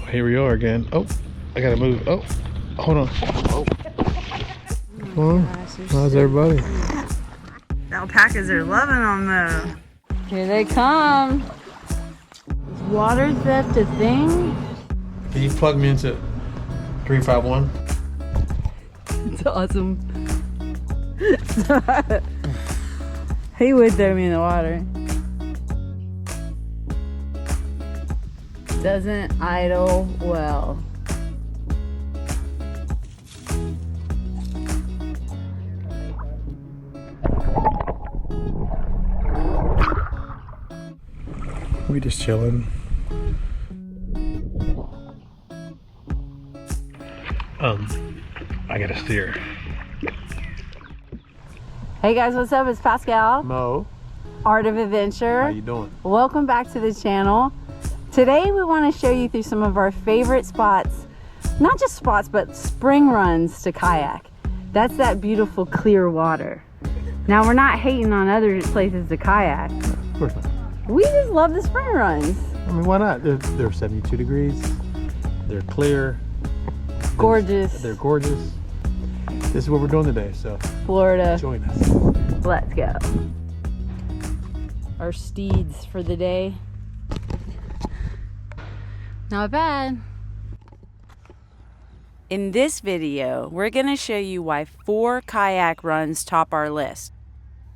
Here we are again. Oh, I gotta move. Oh, hold on. Oh. Well, how's everybody? The alpacas are loving them though. Here they come. Is water theft a thing? Can you plug me into 351? It's awesome. He would throw me in the water. Doesn't idle well. We just chilling. I gotta steer. Hey guys, what's up? It's Pascale. Mo. Art of Adventure. How you doing? Welcome back to the channel. Today we want to show you through some of our favorite spots. Not just spots, but spring runs to kayak. That's that beautiful clear water. Now we're not hating on other places to kayak. Of course not. We just love the spring runs. I mean, why not? They're 72 degrees. They're clear. Gorgeous. They're gorgeous. This is what we're doing today, so Florida. join us. Let's go. Our steeds for the day. Not bad. In this video, we're going to show you why 4 kayak runs top our list.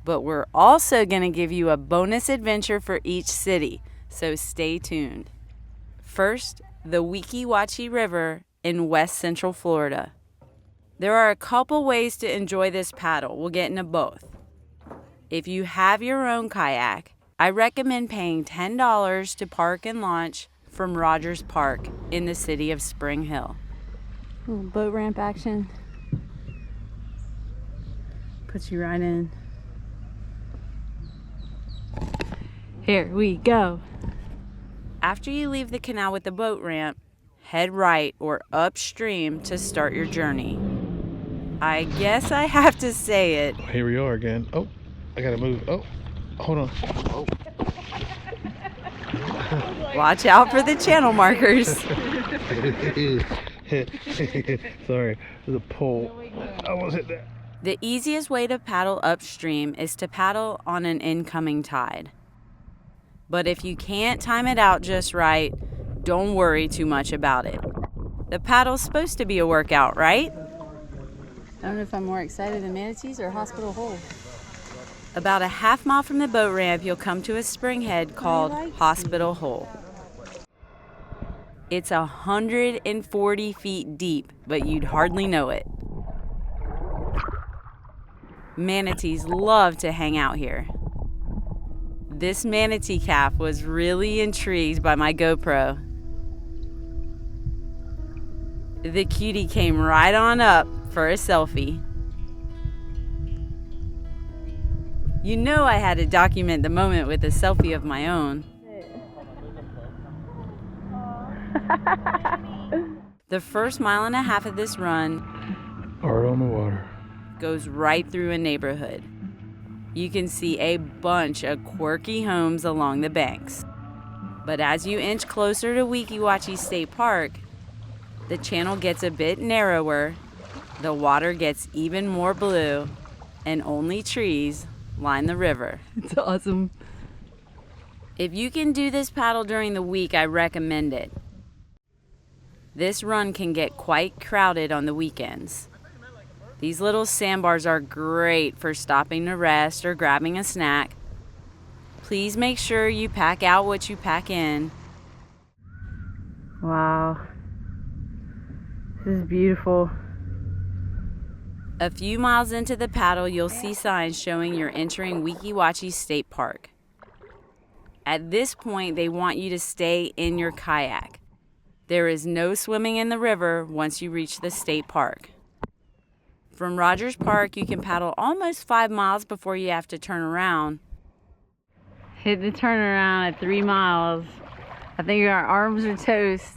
But we're also going to give you a bonus adventure for each city, so stay tuned. First, the Weeki Wachee River in West Central Florida. There are a couple ways to enjoy this paddle. We'll get into both. If you have your own kayak, I recommend paying $10 to park and launch from Rogers Park in the city of Spring Hill. Little boat ramp action. Puts you right in. Here we go. After you leave the canal with the boat ramp, head right or upstream to start your journey. I guess I have to say it. Here we are again. Oh, I gotta move. Oh, hold on. Oh. Watch out for the channel markers. Sorry, there's a pole. I almost hit that. The easiest way to paddle upstream is to paddle on an incoming tide. But if you can't time it out just right, don't worry too much about it. The paddle's supposed to be a workout, right? I don't know if I'm more excited than manatees or Hospital Hole. About a half mile from the boat ramp, you'll come to a springhead called Hospital Hole. It's 140 feet deep, but you'd hardly know it. Manatees love to hang out here. This manatee calf was really intrigued by my GoPro. The cutie came right on up for a selfie. You know I had to document the moment with a selfie of my own. The first mile and a half of this run Art on the water goes right through a neighborhood. You can see a bunch of quirky homes along the banks. But as you inch closer to Weeki Wachee State Park, the channel gets a bit narrower, the water gets even more blue, and only trees line the river. It's awesome. If you can do this paddle during the week, I recommend it. This run can get quite crowded on the weekends. These little sandbars are great for stopping to rest or grabbing a snack. Please make sure you pack out what you pack in. Wow. This is beautiful. A few miles into the paddle, you'll see signs showing you're entering Weeki Wachee State Park. At this point, they want you to stay in your kayak. There is no swimming in the river once you reach the state park. From Rogers Park, you can paddle almost 5 miles before you have to turn around. Hit the turnaround at 3 miles. I think our arms are toast.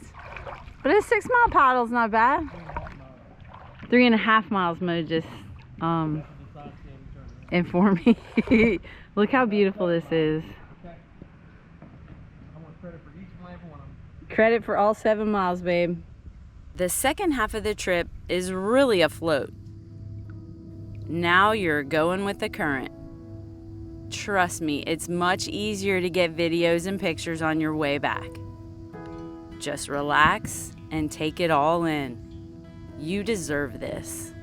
But a 6 mile paddle's not bad. 3.5 miles, Mo just informed me. Look how beautiful this is. Credit for all 7 miles, babe. The second half of the trip is really a float. Now you're going with the current. Trust me, it's much easier to get videos and pictures on your way back. Just relax and take it all in. You deserve this.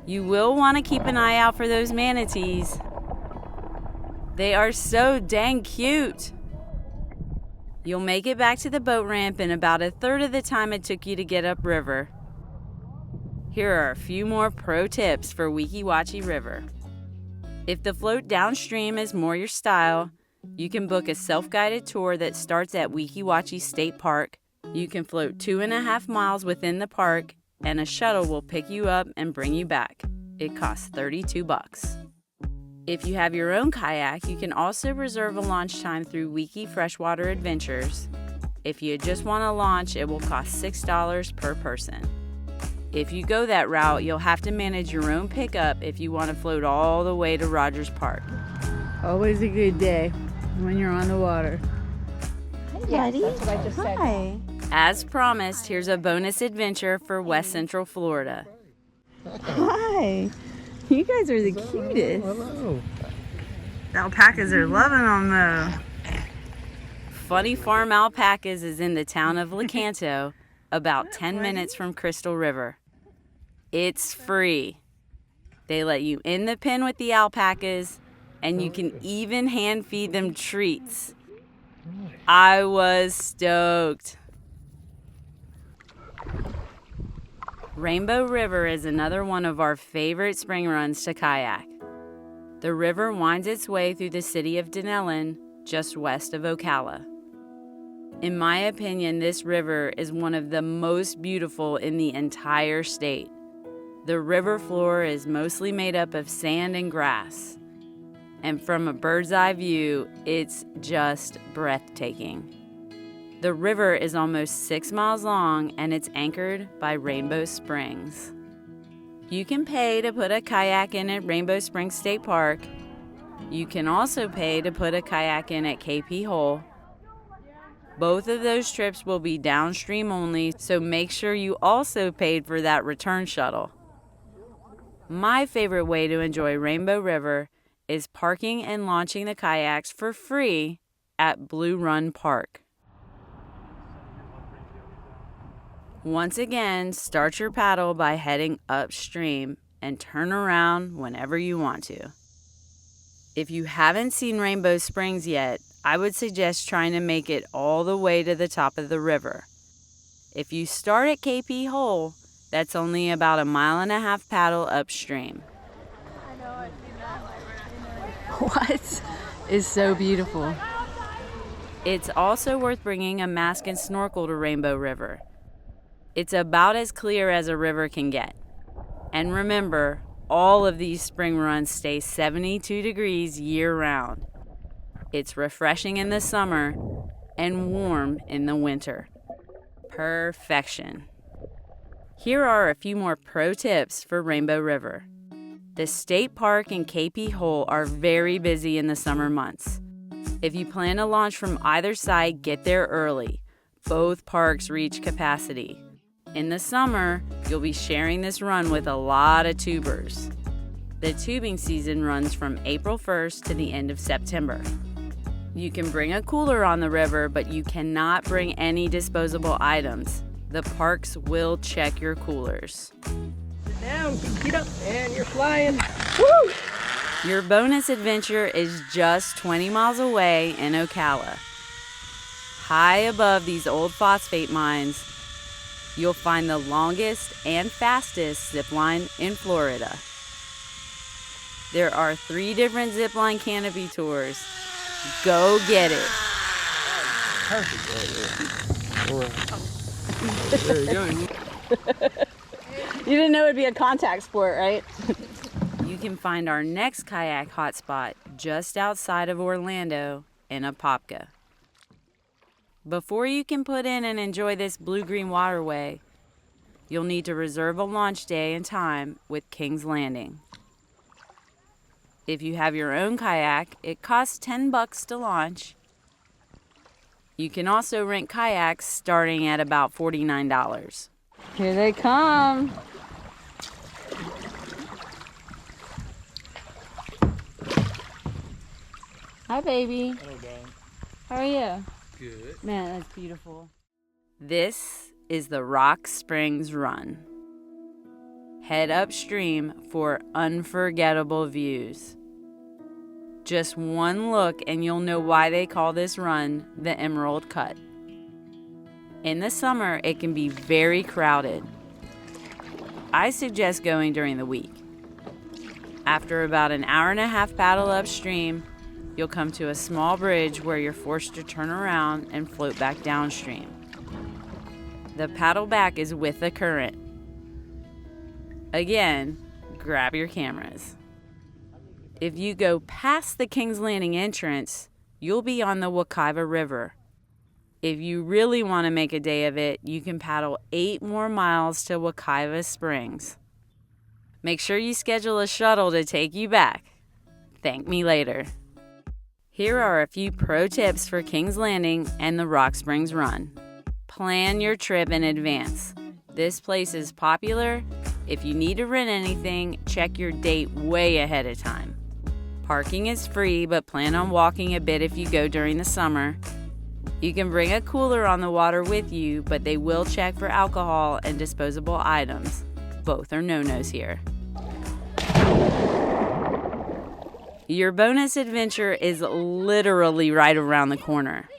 You will want to keep an eye out for those manatees. They are so dang cute. You'll make it back to the boat ramp in about a third of the time it took you to get upriver. Here are a few more pro tips for Weeki Wachee River. If the float downstream is more your style, you can book a self-guided tour that starts at Weeki Wachee State Park. You can float 2.5 miles within the park, and a shuttle will pick you up and bring you back. It costs $32. If you have your own kayak, you can also reserve a launch time through Weeki Freshwater Adventures. If you just want to launch, it will cost $6 per person. If you go that route, you'll have to manage your own pickup if you want to float all the way to Rogers Park. Always a good day when you're on the water. Hey, buddy. That's what I just said. Hi. As promised, here's a bonus adventure for West Central Florida. Hi. You guys are the cutest. Hello. The alpacas are loving them, though. Funny Farm Alpacas is in the town of Lecanto, about 10 minutes from Crystal River. It's free. They let you in the pen with the alpacas, and you can even hand feed them treats. I was stoked. Rainbow River is another one of our favorite spring runs to kayak. The river winds its way through the city of Denellen, just west of Ocala. In my opinion, this river is one of the most beautiful in the entire state. The river floor is mostly made up of sand and grass. And from a bird's eye view, it's just breathtaking. The river is almost 6 miles long and it's anchored by Rainbow Springs. You can pay to put a kayak in at Rainbow Springs State Park. You can also pay to put a kayak in at KP Hole. Both of those trips will be downstream only, so make sure you also paid for that return shuttle. My favorite way to enjoy Rainbow River is parking and launching the kayaks for free at Blue Run Park. Once again, start your paddle by heading upstream and turn around whenever you want to. If you haven't seen Rainbow Springs yet, I would suggest trying to make it all the way to the top of the river. If you start at KP Hole, that's only about a 1.5 mile paddle upstream. What is so beautiful? It's also worth bringing a mask and snorkel to Rainbow River. It's about as clear as a river can get. And remember, all of these spring runs stay 72 degrees year-round. It's refreshing in the summer and warm in the winter. Perfection. Here are a few more pro tips for Rainbow River. The state park and KP Hole are very busy in the summer months. If you plan to launch from either side, get there early. Both parks reach capacity. In the summer, you'll be sharing this run with a lot of tubers. The tubing season runs from April 1st to the end of September. You can bring a cooler on the river, but you cannot bring any disposable items. The parks will check your coolers. Sit down, get up, and you're flying. Woo! Your bonus adventure is just 20 miles away in Ocala. High above these old phosphate mines, you'll find the longest and fastest zip line in Florida. There are 3 different zip line canopy tours. Go get it. Perfect right there. There you go. You didn't know it'd be a contact sport, right? You can find our next kayak hotspot just outside of Orlando in Alpaca. Before you can put in and enjoy this blue-green waterway, you'll need to reserve a launch day and time with King's Landing. If you have your own kayak, it costs $10 to launch. You can also rent kayaks starting at about $49. Here they come. Hi, baby. Hello, darling. How are you? Good. Man, that's beautiful. This is the Rock Springs Run. Head upstream for unforgettable views. Just one look and you'll know why they call this run the Emerald Cut. In the summer, it can be very crowded. I suggest going during the week. After about an hour and a half paddle upstream, you'll come to a small bridge where you're forced to turn around and float back downstream. The paddle back is with the current. Again, grab your cameras. If you go past the King's Landing entrance, you'll be on the Weeki River. If you really want to make a day of it, you can paddle 8 more miles to Weeki Springs. Make sure you schedule a shuttle to take you back. Thank me later. Here are a few pro tips for King's Landing and the Rock Springs Run. Plan your trip in advance. This place is popular. If you need to rent anything, check your date way ahead of time. Parking is free, but plan on walking a bit if you go during the summer. You can bring a cooler on the water with you, but they will check for alcohol and disposable items. Both are no-nos here. Your bonus adventure is literally right around the corner.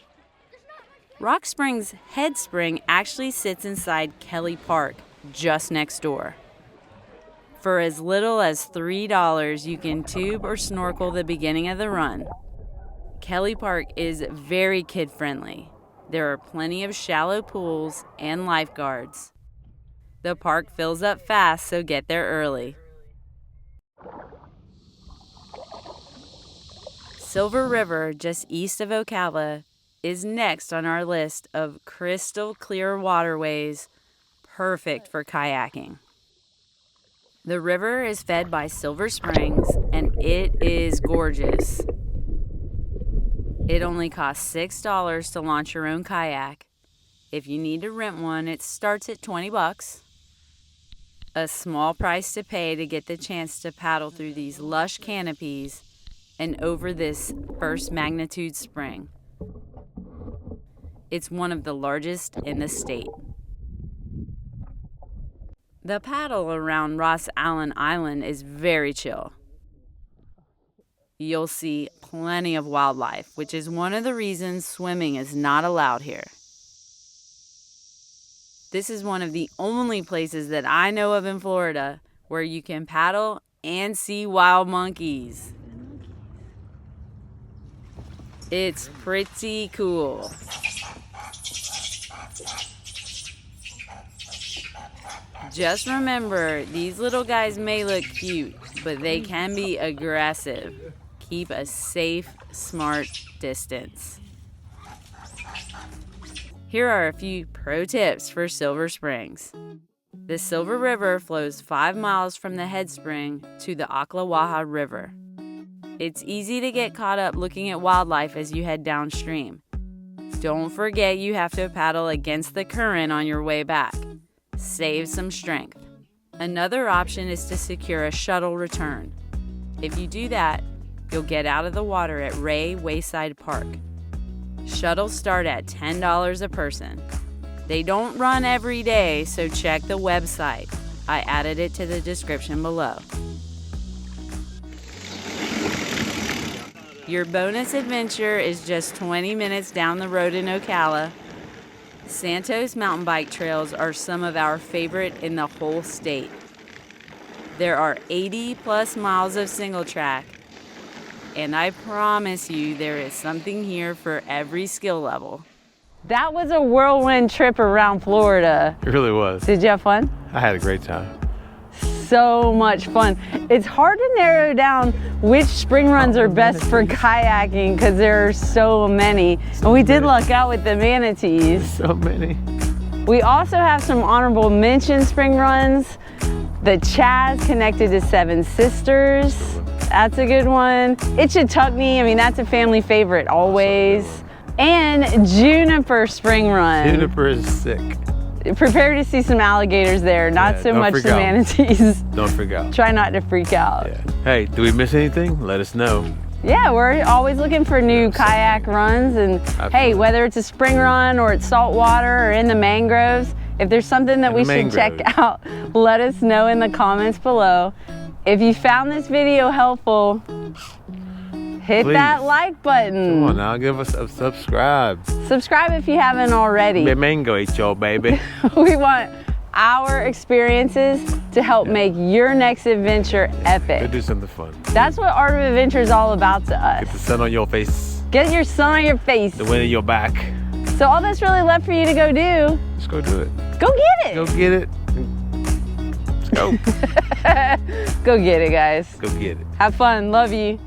Rock Springs Head Spring actually sits inside Kelly Park, just next door. For as little as $3, you can tube or snorkel the beginning of the run. Kelly Park is very kid-friendly. There are plenty of shallow pools and lifeguards. The park fills up fast, so get there early. Silver River, just east of Ocala, is next on our list of crystal clear waterways, perfect for kayaking. The river is fed by Silver Springs, and it is gorgeous. It only costs $6 to launch your own kayak. If you need to rent one, it starts at $20. A small price to pay to get the chance to paddle through these lush canopies and over this first magnitude spring. It's one of the largest in the state. The paddle around Ross Allen Island is very chill. You'll see plenty of wildlife, which is one of the reasons swimming is not allowed here. This is one of the only places that I know of in Florida where you can paddle and see wild monkeys. It's pretty cool. Just remember, these little guys may look cute, but they can be aggressive. Keep a safe, smart distance. Here are a few pro tips for Silver Springs. The Silver River flows 5 miles from the head spring to the Aqua River. It's easy to get caught up looking at wildlife as you head downstream. Don't forget you have to paddle against the current on your way back. Save some strength. Another option is to secure a shuttle return. If you do that, you'll get out of the water at Ray Wayside Park. Shuttles start at $10 a person. They don't run every day, so check the website. I added it to the description below. Your bonus adventure is just 20 minutes down the road in Ocala. Santos mountain bike trails are some of our favorite in the whole state. There are 80 plus miles of single track, and I promise you there is something here for every skill level. That was a whirlwind trip around Florida. It really was. Did you have fun? I had a great time. So much fun. It's hard to narrow down which spring runs are best for kayaking because there are so many. And we did luck out with the manatees. So many. We also have some honorable mention spring runs. The Chaz connected to Seven Sisters. That's a good one. Itchatugny, I mean, that's a family favorite always. And Juniper Spring Run. Juniper is sick. Prepare to see some alligators there, not so much the manatees. Don't freak out. Try not to freak out. Yeah. Hey, do we miss anything? Let us know. Yeah, we're always looking for new kayak runs, and hey, whether it's a spring run or it's saltwater or in the mangroves, if there's something that we should check out, let us know in the comments below. If you found this video helpful, hit that like button. Come on now, give us a subscribe. Subscribe if you haven't already. Mango eat y'all, baby. We want our experiences to help make your next adventure epic. Go do something fun. That's what Art of Adventure is all about to us. Get the sun on your face. Get your sun on your face. The wind in your back. So all that's really left for you to go do. Just go do it. Go get it. Go get it. Let's go. Go get it, guys. Go get it. Have fun. Love you.